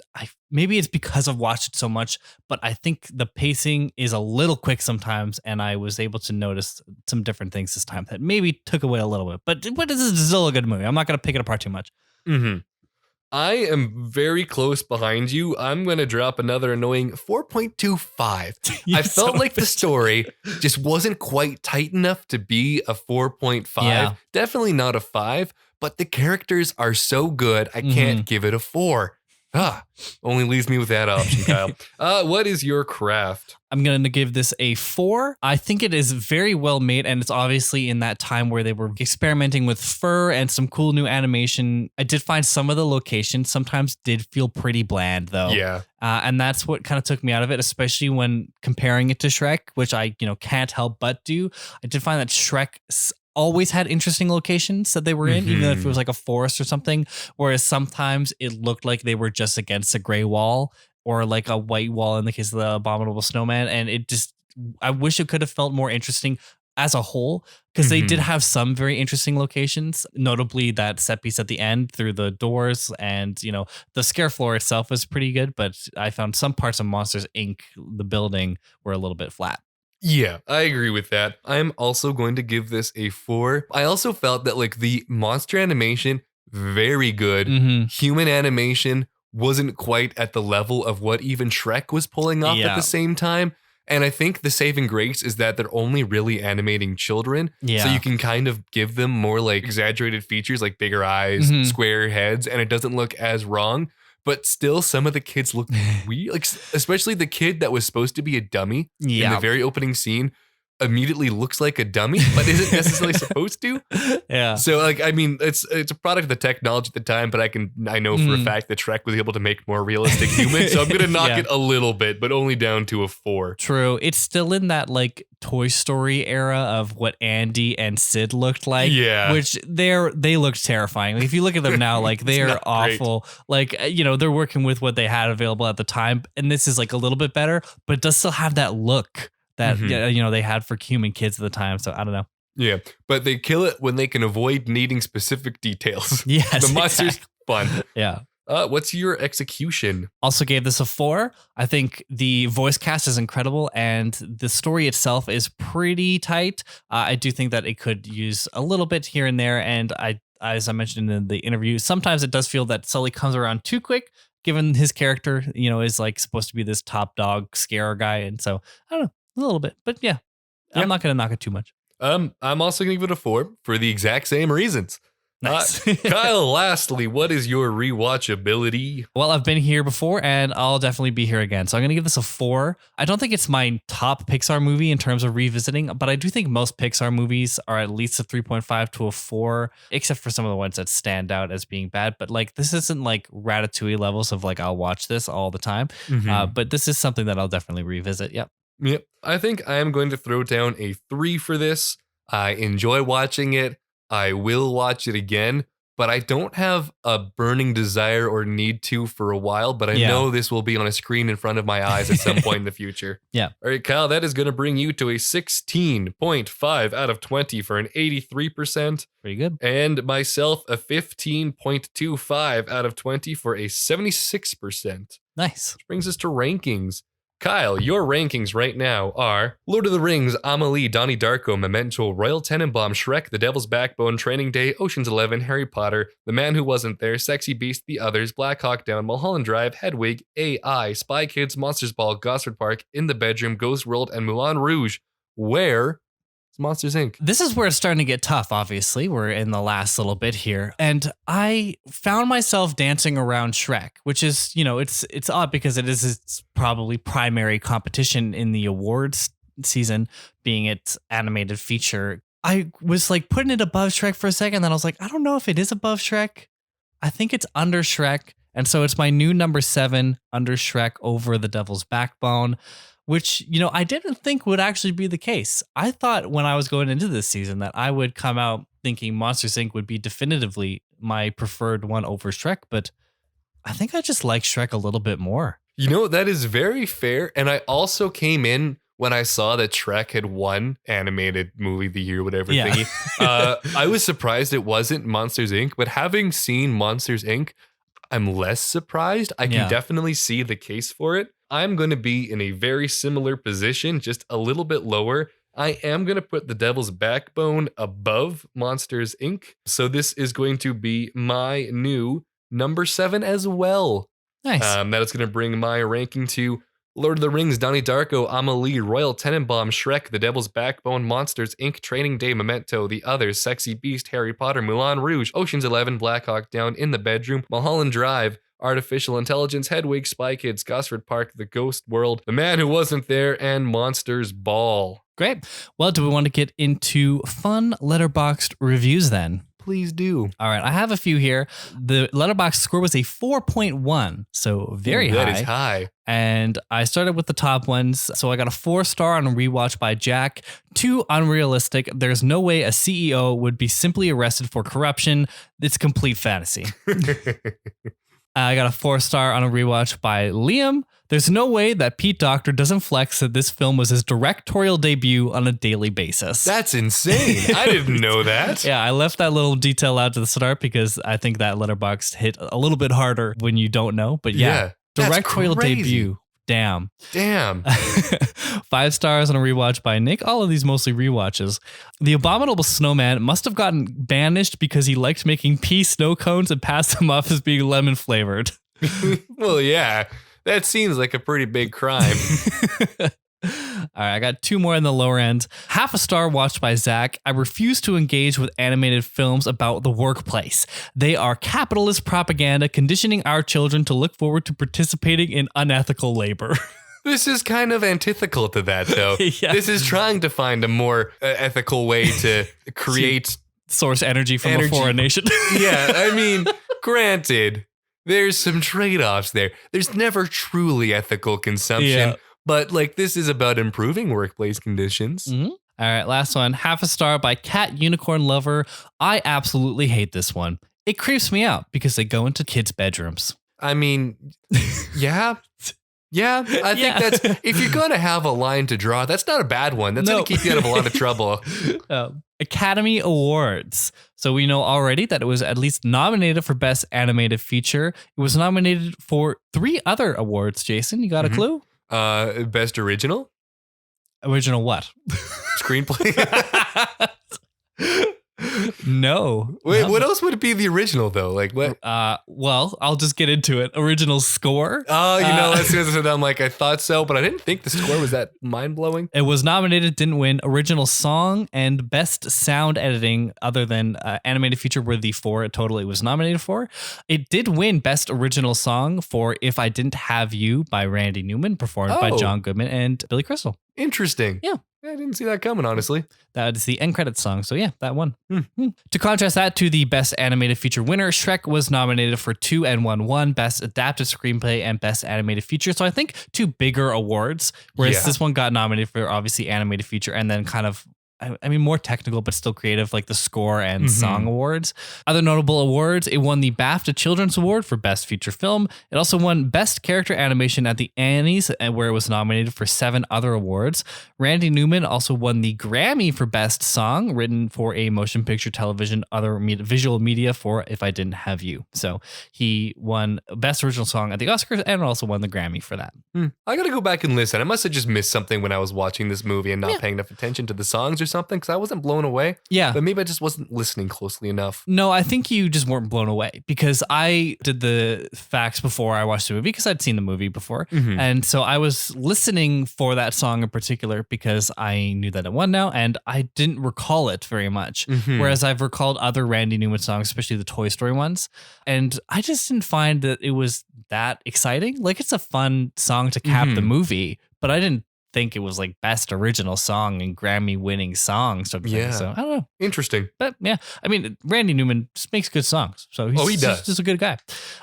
maybe it's because I've watched it so much, but I think the pacing is a little quick sometimes, and I was able to notice some different things this time that maybe took away a little bit. But this is still a good movie. I'm not going to pick it apart too much. Mm-hmm. I am very close behind you. I'm going to drop another annoying 4.25. I felt like the story just wasn't quite tight enough to be a 4.5. Yeah. Definitely not a 5, but the characters are so good, I can't give it a 4. Only leaves me with that option, Kyle. What is your craft? I'm going to give this a 4. I think it is very well made, and it's obviously in that time where they were experimenting with fur and some cool new animation. I did find some of the locations sometimes did feel pretty bland, though. Yeah. And that's what kind of took me out of it, especially when comparing it to Shrek, which I can't help but do. I did find that Shrek always had interesting locations that they were in, even if it was like a forest or something, whereas sometimes it looked like they were just against a gray wall or like a white wall in the case of the Abominable Snowman. And I wish it could have felt more interesting as a whole, because they did have some very interesting locations, notably that set piece at the end through the doors, and the scare floor itself was pretty good, but I found some parts of Monsters Inc., the building, were a little bit flat. Yeah, I agree with that. I'm also going to give this a 4. I also felt that like the monster animation, very good. Human animation wasn't quite at the level of what even Shrek was pulling off at the same time. And I think the saving grace is that they're only really animating children. Yeah. So you can kind of give them more like exaggerated features like bigger eyes, square heads, and it doesn't look as wrong. But still, some of the kids look weird, like especially the kid that was supposed to be a dummy in the very opening scene immediately looks like a dummy, but isn't necessarily supposed to. Yeah. So like, I mean, it's a product of the technology at the time, but I know for a fact that Shrek was able to make more realistic humans. So I'm going to knock it a little bit, but only down to a 4. True. It's still in that like Toy Story era of what Andy and Sid looked like. Yeah. Which they looked terrifying. Like, if you look at them now, like they're awful. Great. Like, they're working with what they had available at the time. And this is like a little bit better, but it does still have that look that they had for human kids at the time. So I don't know. Yeah, but they kill it when they can avoid needing specific details. Yes, the monster's fun. Yeah. What's your execution? Also gave this a 4. I think the voice cast is incredible, and the story itself is pretty tight. I do think that it could use a little bit here and there, and as I mentioned in the interview, sometimes it does feel that Sully comes around too quick, given his character, is like supposed to be this top dog scare guy, and so I don't know. A little bit, but yeah, I'm not going to knock it too much. I'm also going to give it a 4 for the exact same reasons. Nice. Kyle, lastly, what is your rewatchability? Well, I've been here before and I'll definitely be here again. So I'm going to give this a 4. I don't think it's my top Pixar movie in terms of revisiting, but I do think most Pixar movies are at least a 3.5 to a 4, except for some of the ones that stand out as being bad. But like, this isn't like Ratatouille levels of like, I'll watch this all the time. But this is something that I'll definitely revisit. Yep. I think I am going to throw down a 3 for this. I enjoy watching it. I will watch it again, but I don't have a burning desire or need to for a while, but I know this will be on a screen in front of my eyes at some point in the future. Yeah. All right, Kyle, that is going to bring you to a 16.5 out of 20 for an 83%. Pretty good. And myself, a 15.25 out of 20 for a 76%. Nice. Which brings us to rankings. Kyle, your rankings right now are Lord of the Rings, Amelie, Donnie Darko, Memento, Royal Tenenbaum, Shrek, The Devil's Backbone, Training Day, Ocean's 11, Harry Potter, The Man Who Wasn't There, Sexy Beast, The Others, Black Hawk Down, Mulholland Drive, Hedwig, AI, Spy Kids, Monsters Ball, Gosford Park, In the Bedroom, Ghost World, and Moulin Rouge. Where is Monsters Inc.? This is where it's starting to get tough, obviously. We're in the last little bit here. And I found myself dancing around Shrek, which is, it's odd because it is its probably primary competition in the awards season, being its animated feature. I was like putting it above Shrek for a second, then I was like, I don't know if it is above Shrek. I think it's under Shrek. And so it's my new number 7, under Shrek, over The Devil's Backbone, which, I didn't think would actually be the case. I thought when I was going into this season that I would come out thinking Monsters Inc. would be definitively my preferred one over Shrek, but I think I just like Shrek a little bit more. You know, that is very fair. And I also came in when I saw that Shrek had won animated movie of the year, whatever thingy. I was surprised it wasn't Monsters, Inc., but having seen Monsters, Inc., I'm less surprised. I can definitely see the case for it. I'm going to be in a very similar position, just a little bit lower. I am going to put The Devil's Backbone above Monsters, Inc. So this is going to be my new number 7 as well. Nice. That is going to bring my ranking to Lord of the Rings, Donnie Darko, Amelie, Royal Tenenbaum, Shrek, The Devil's Backbone, Monsters, Inc., Training Day, Memento, The Others, Sexy Beast, Harry Potter, Moulin Rouge, Ocean's 11, Black Hawk Down, In the Bedroom, Mulholland Drive, Artificial Intelligence, Hedwig, Spy Kids, Gosford Park, The Ghost World, The Man Who Wasn't There, and Monsters Ball. Great. Well, do we want to get into fun Letterboxd reviews then? Please do. All right, I have a few here. The Letterboxd score was a 4.1, so very high. That is high. And I started with the top ones. So I got a 4-star on a rewatch by Jack. 2, unrealistic. There's no way a CEO would be simply arrested for corruption. It's complete fantasy. I got a 4-star on a rewatch by Liam. There's no way that Pete Docter doesn't flex that this film was his directorial debut on a daily basis. That's insane. I didn't know that. Yeah, I left that little detail out to the start because I think that Letterboxd hit a little bit harder when you don't know. But yeah directorial debut. Damn. 5 stars on a rewatch by Nick. All of these mostly rewatches. The Abominable Snowman must have gotten banished because he liked making pea snow cones and passed them off as being lemon flavored. Well, yeah. That seems like a pretty big crime. All right, I got 2 more in the lower end. 1/2 star watched by Zach. I refuse to engage with animated films about the workplace. They are capitalist propaganda conditioning our children to look forward to participating in unethical labor. This is kind of antithetical to that, though. Yeah. This is trying to find a more ethical way to create... source energy from a foreign nation. Yeah, I mean, granted... There's some trade-offs there. There's never truly ethical consumption, but like this is about improving workplace conditions. Mm-hmm. All right, last one. 1/2 star by Cat Unicorn Lover. I absolutely hate this one. It creeps me out because they go into kids' bedrooms. I mean, yeah. Yeah, I think that's, if you're going to have a line to draw, that's not a bad one. That's going to keep you out of a lot of trouble. Academy Awards. So we know already that it was at least nominated for Best Animated Feature. It was nominated for 3 other awards, Jason. You got a clue? Best Original? Original what? Screenplay? No. Wait, what else would it be the original though? Like what? Well, I'll just get into it. Original score. Oh, you know, as soon as I said that, I'm like, I thought so, but I didn't think the score was that mind-blowing. It was nominated, didn't win. Original song and best sound editing, other than animated feature, were the 4 total it was nominated for. It did win best original song for "If I Didn't Have You" by Randy Newman, performed by John Goodman and Billy Crystal. Interesting. Yeah. I didn't see that coming, honestly. That is the end credits song. So yeah, that one. To contrast that to the Best Animated Feature winner, Shrek was nominated for 2 and won Best Adapted Screenplay and Best Animated Feature. So I think 2 bigger awards, whereas this one got nominated for obviously Animated Feature and then kind of, I mean, more technical, but still creative, like the score and song awards. Other notable awards, it won the BAFTA Children's Award for Best Feature Film. It also won Best Character Animation at the Annies, where it was nominated for 7 other awards. Randy Newman also won the Grammy for Best Song, written for a motion picture, television, other visual media for "If I Didn't Have You." So he won Best Original Song at the Oscars and also won the Grammy for that. I gotta go back and listen. I must have just missed something when I was watching this movie and not paying enough attention to the songs or something, because I wasn't blown away. Yeah. But maybe I just wasn't listening closely enough. No, I think you just weren't blown away, because I did the facts before I watched the movie because I'd seen the movie before. And so I was listening for that song in particular because I knew that it won now and I didn't recall it very much. Whereas I've recalled other Randy Newman songs, especially the Toy Story ones. And I just didn't find that it was that exciting. Like, it's a fun song to cap the movie, but I didn't think it was like best original song and Grammy winning song sort of thing. So I don't know. Interesting. But yeah, I mean, Randy Newman just makes good songs. So he does. Just a good guy.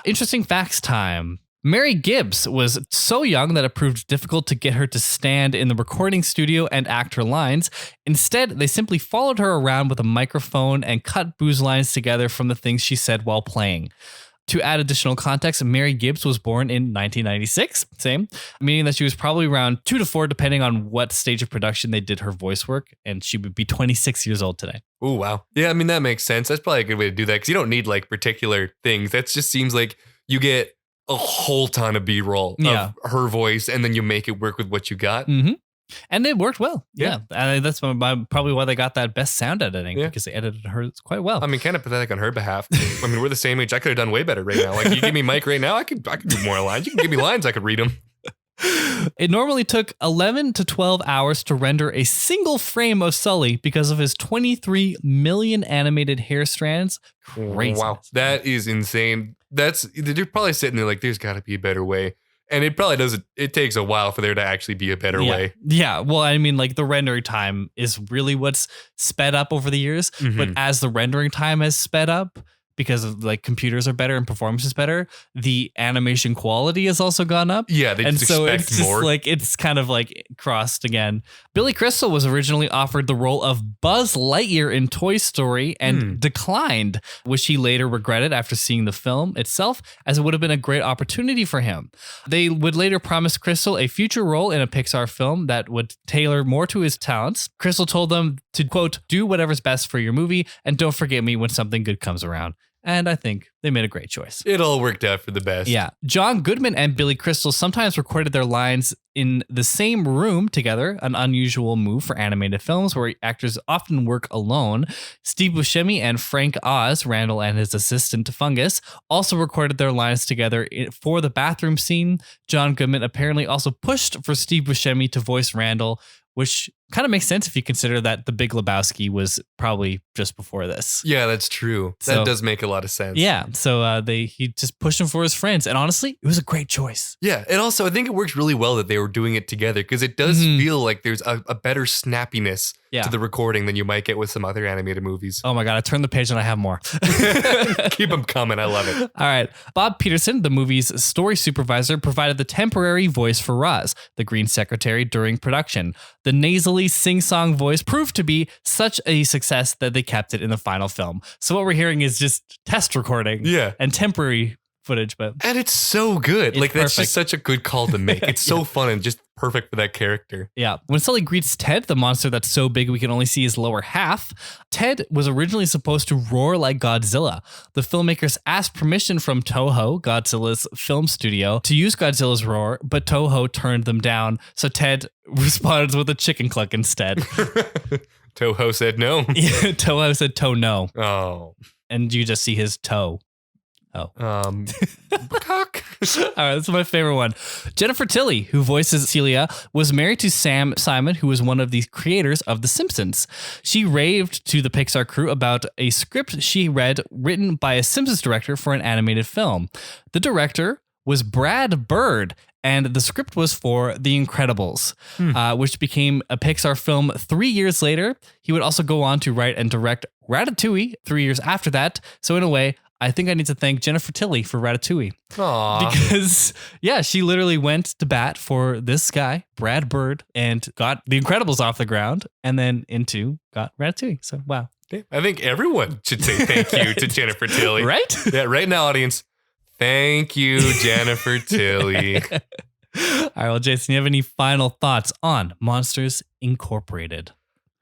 Interesting facts time. Mary Gibbs was so young that it proved difficult to get her to stand in the recording studio and act her lines. Instead, they simply followed her around with a microphone and cut booze lines together from the things she said while playing. To add additional context, Mary Gibbs was born in 1996, meaning that she was probably around 2 to 4, depending on what stage of production they did her voice work, and she would be 26 years old today. Oh, wow. Yeah, I mean, that makes sense. That's probably a good way to do that, because you don't need like particular things. That just seems like you get a whole ton of B-roll of her voice, and then you make it work with what you got. Mm-hmm. And it worked well. Yeah. That's probably why they got that best sound editing, because they edited her quite well. I mean, kind of pathetic on her behalf. I mean, we're the same age. I could have done way better right now. Like, you give me Mike right now, I could do more lines. You can give me lines, I could read them. It normally took 11 to 12 hours to render a single frame of Sully because of his 23 million animated hair strands. Crazy. Wow. That is insane. They're probably sitting there like, there's got to be a better way. And it probably doesn't. It takes a while for there to actually be a better way. Yeah. Well, I mean, like the rendering time is really what's sped up over the years. Mm-hmm. But as the rendering time has sped up, because of like computers are better and performance is better, the animation quality has also gone up. Yeah, they just so expect it's more. Just like it's kind of like crossed again. Billy Crystal was originally offered the role of Buzz Lightyear in Toy Story and declined, which he later regretted after seeing the film itself, as it would have been a great opportunity for him. They would later promise Crystal a future role in a Pixar film that would tailor more to his talents. Crystal told them to, quote, do whatever's best for your movie and don't forget me when something good comes around. And I think they made a great choice. It all worked out for the best. Yeah. John Goodman and Billy Crystal sometimes recorded their lines in the same room together, an unusual move for animated films where actors often work alone. Steve Buscemi and Frank Oz, Randall and his assistant Fungus, also recorded their lines together for the bathroom scene. John Goodman apparently also pushed for Steve Buscemi to voice Randall, which kind of makes sense if you consider that The Big Lebowski was probably just before this. Yeah, that's true. That does make a lot of sense. Yeah, so he just pushed him for his friends, and honestly, it was a great choice. Yeah, and also I think it works really well that they were doing it together, because it does feel like there's a better snappiness to the recording than you might get with some other animated movies. Oh my God, I turned the page and I have more. Keep them coming, I love it. All right, Bob Peterson, the movie's story supervisor, provided the temporary voice for Roz, the Green Secretary, during production. The nasally sing-song voice proved to be such a success that they kept it in the final film. So what we're hearing is just test recording and temporary footage, and it's so good. Like, that's perfect. just such a good call to make. It's so fun and just perfect for that character. Yeah. When Sully greets Ted, the monster that's so big we can only see his lower half, Ted was originally supposed to roar like Godzilla. The filmmakers asked permission from Toho, Godzilla's film studio, to use Godzilla's roar, but Toho turned them down. So Ted responded with a chicken cluck instead. Toho said no. Yeah, Toho said toe no. Oh. And you just see his toe. Oh. Cock. All right, that's my favorite one. Jennifer Tilly, who voices Celia, was married to Sam Simon, who was one of the creators of The Simpsons. She raved to the Pixar crew about a script she read written by a Simpsons director for an animated film. The director was Brad Bird, and the script was for The Incredibles, which became a Pixar film 3 years later. He would also go on to write and direct Ratatouille 3 years after that. So in a way, I think I need to thank Jennifer Tilly for Ratatouille. Aww. Because, she literally went to bat for this guy, Brad Bird, and got The Incredibles off the ground, and then got Ratatouille. So, wow. I think everyone should say thank you to Jennifer Tilly. Right? Yeah, right now, audience. Thank you, Jennifer Tilly. All right, well, Jason, you have any final thoughts on Monsters Incorporated?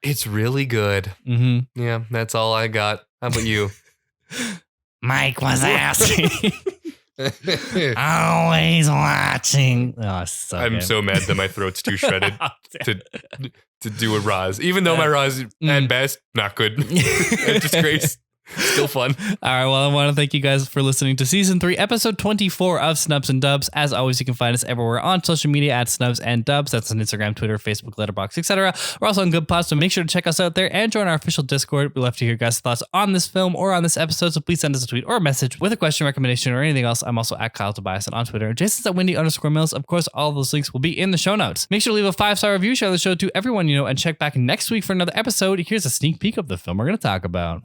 It's really good. Mm-hmm. Yeah, that's all I got. How about you? Mike Wazowski. Always watching. Oh, I'm so mad that my throat's too shredded to do a Roz. Even though my Roz at best, not good. Disgrace. Still fun. All right. Well, I want to thank you guys for listening to season 3, episode 24 of Snubs and Dubs. As always, you can find us everywhere on social media at Snubs and Dubs. That's on Instagram, Twitter, Facebook, Letterboxd, etc. We're also on Good Pods, so make sure to check us out there and join our official Discord. We'd love to hear your guys' thoughts on this film or on this episode, so please send us a tweet or a message with a question, recommendation, or anything else. I'm also at Kyle Tobias on Twitter. Jason's at Wendy_Mills. Of course, all of those links will be in the show notes. Make sure to leave a 5-star review, share the show to everyone you know, and check back next week for another episode. Here's a sneak peek of the film we're going to talk about.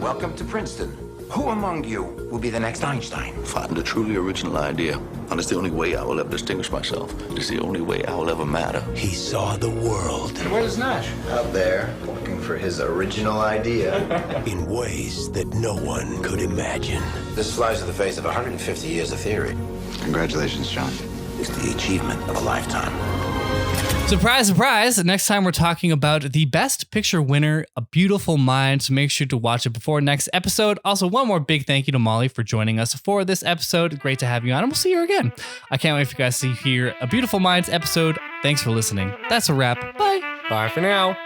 Welcome to Princeton. Who among you will be the next Einstein? Find a truly original idea. And it's the only way I will ever distinguish myself. It's the only way I will ever matter. He saw the world. Where's Nash? Out there, looking for his original idea. In ways that no one could imagine. This flies in the face of 150 years of theory. Congratulations, John. It's the achievement of a lifetime. Surprise, surprise. Next time we're talking about the Best Picture winner, A Beautiful Mind. So make sure to watch it before next episode. Also, one more big thank you to Molly for joining us for this episode. Great to have you on, and we'll see you again. I can't wait for you guys to hear A Beautiful Minds episode. Thanks for listening. That's a wrap. Bye. Bye for now.